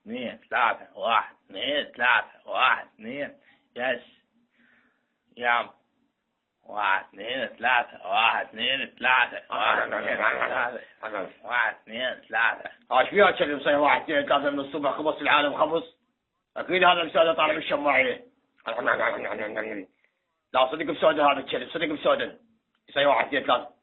اثنين ثلاثة واحد اثنين ثلاثة واحد اثنين يس يام واحد اثنين ثلاثة واحد اثنين ثلاثة واحد اثنين ثلاثة واحد اثنين ثلاثة. ايش فيها كذي صاير واحد اثنين ثلاثة من الصبح خبص العالم خبص. اكيد هذا بسودة طالع من الشماعية. لا صدق بسودة هذا الكلب صدق بسودة. يصير واحد اثنين ثلاثة.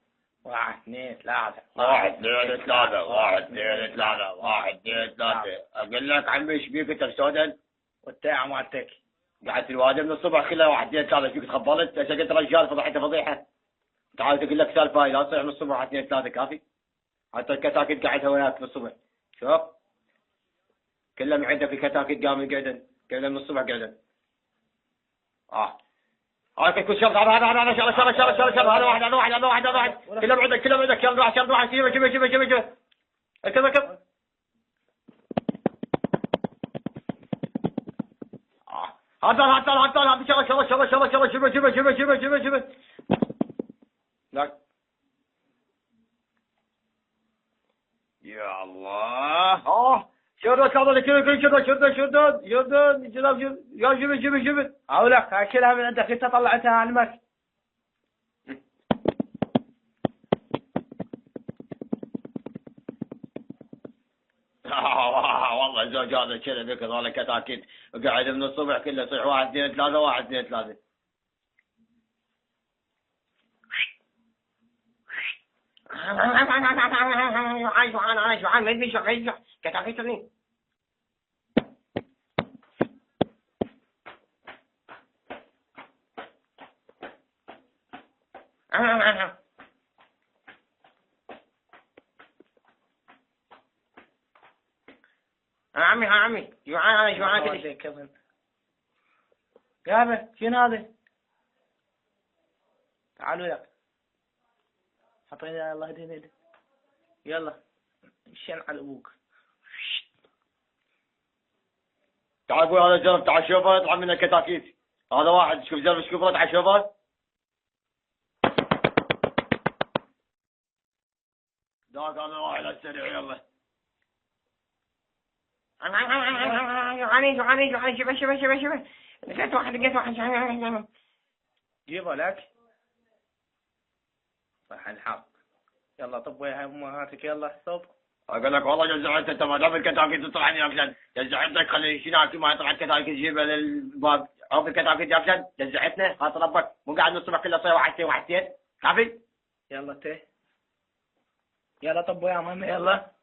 واحد اثنين ثلاثة واحد اثنين ثلاثة واحد اثنين ثلاثة واحد اثنين ثلاثة. اقول لك عمي ايش بيك انت بسودة؟ والتاع مالتك قعدت الوادي من الصبح كلها واحد اثنين ثلاثة فيك تخبلت هسه قلت رجال فضحته فضيحة. تعال تقول لك سالفة لا تصير من الصبح واحد اثنين ثلاثة كافي. حتى الكتاكيت قاعدها وياك من الصبح. شوف كلها معدة في كتاكيت قاموا قاعدين كلها من الصبح قاعدين. هاي كل شرط هذا هذا واحد كلها معدة شرط واحد شيبه ركب هذا شبه لا يا الله شردت هذا كل شردت يا شبه اولك اكلها من عندك انت طلعتها عنك. والله الزوج هذا كذا ذيك هذول كتاكيت وقاعد من الصبح كله يصيح واحد اثنين ثلاثة واحد اثنين ثلاثة. شوعان ما يدري شو كتاكيت ثاني. عمي جوعان كذا يابا شنو هذا؟ تعالوا يا حطينا الله يهدينا يلا شن على ابوك. تعال ابوي هذا جرب تعال شوفه يطلع من الكتاكيت. هذا واحد شوف جرب شوفه تعال شوفه. ذاك هذا واحد على السريع يلا. جوعاني شوف لقيت واحد جيبه لك صح الحق. يلا طب ويا امهاتك يلا صب. اقول لك والله جزعت انت ما دام الكتاكيت تطلع عني اكشن جزعتك خلي شناك ما يطلع الكتاكيت جيبه للباب عرف الكتاكيت اكشن جزعتنا خاطر ربك مو قاعد الصبح كله صير واحد اثنين كافي. يلا يلا طب ويا ماما يلا.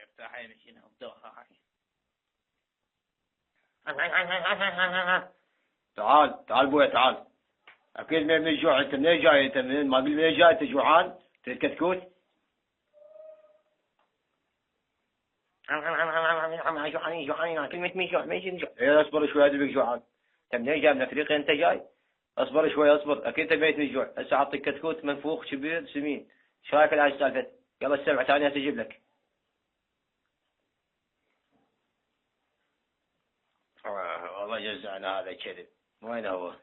افتحي مشينا الضوء تعال بويا تعال. اكيد من الجوع انت منين جاي انت منين ما قلت منين جاي انت جوعان تريد كتكوت. جوعاني كلمة مين جوع ايه اصبر شوي ادري بك جوعان. انت منين جاي من افريقيا انت جاي؟ اصبر شوي اصبر اكيد انت ميت من الجوع. هسه اعطيك كتكوت منفوخ كبير سمين. ايش رايك الان سالفه؟ يلا السبع ثانية اجيب لك. والله جزعنا هذا كذب. وين هو؟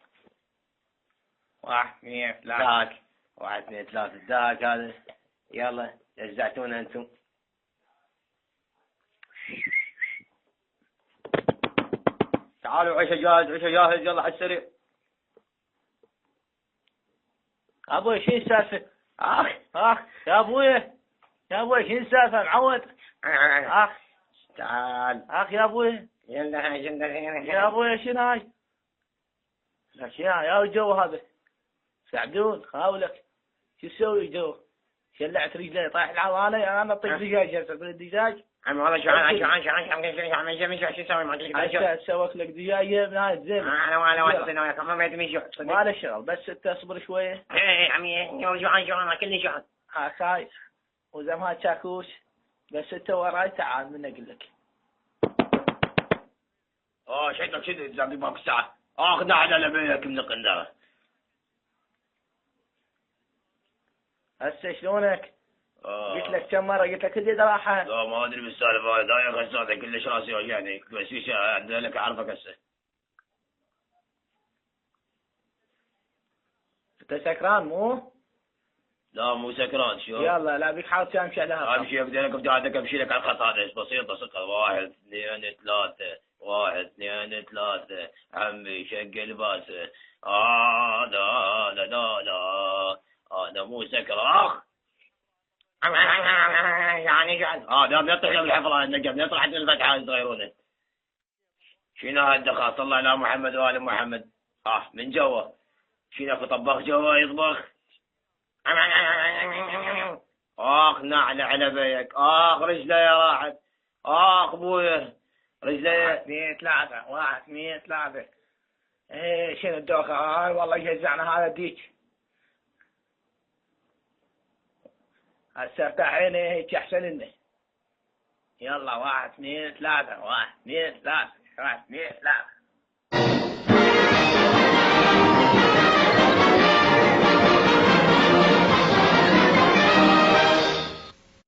واحد اثنين ثلاثة. ذاك واحد اثنين ثلاثة ذاك هذا. يلا جزعتونا انتم. تعالوا عيش جاهز يلا على السريع. ابوي شو السالفة؟ يا ابوي شو السالفة معود؟ تعال يا ابوي يا ابوي شنو هاي؟ الاشياء يا الجو هذا سعدون خاولك شو تسوي جو؟ شلعت رجلي طايح العوالي انا اطيق دجاج هسه الدجاج. عمي والله جوعان شو تسوي ما ادري سويت لك دجاج من هاي زين. انا ولا وياك ما يدري شو ما له شغل بس انت اصبر شويه. ايه عمي جوعان كلني جوعان. خايف وزمها شاكوش بس انت وراي تعال من اقول لك. شيطك شد زادي باك الساعة. اخذنا على لبيك من القندرة. هسه شلونك؟ قلت لك كم مرة قلت لك ادي راحة. لا ما ادري بالسالفة هاي ضايق غزاتك كلش راسي وجعني بس في شيء عندنا لك اعرفك هسه. انت سكران مو؟ لا مو سكران شو. يلا لا بيك حاول تمشي عليها. امشي ابدا لك بدي امشي لك على الخط هذا بسيطه سكر 1 2 3 1 2 3 عمي شق باسه. لا لا لا لا هذا مو سكر اخ. يعني قاعد هذا بيطلع قبل الحفره النجم بيطلع حتى الفتحه يصغرونه. شنو هالدخل صلى على محمد وآل محمد. من جوا شنو اكو طباخ جوا يطبخ. اخ نعل على بيك اخ رجلي راحت اخ ابويا رجلي. 1 2 3 1 2 3. ايه شنو الدوخة هاي والله جزعنا هذا ديك. هسه افتح عيني هيك احسن لنا. يلا 1 2 3 1 2 3 1 2 3.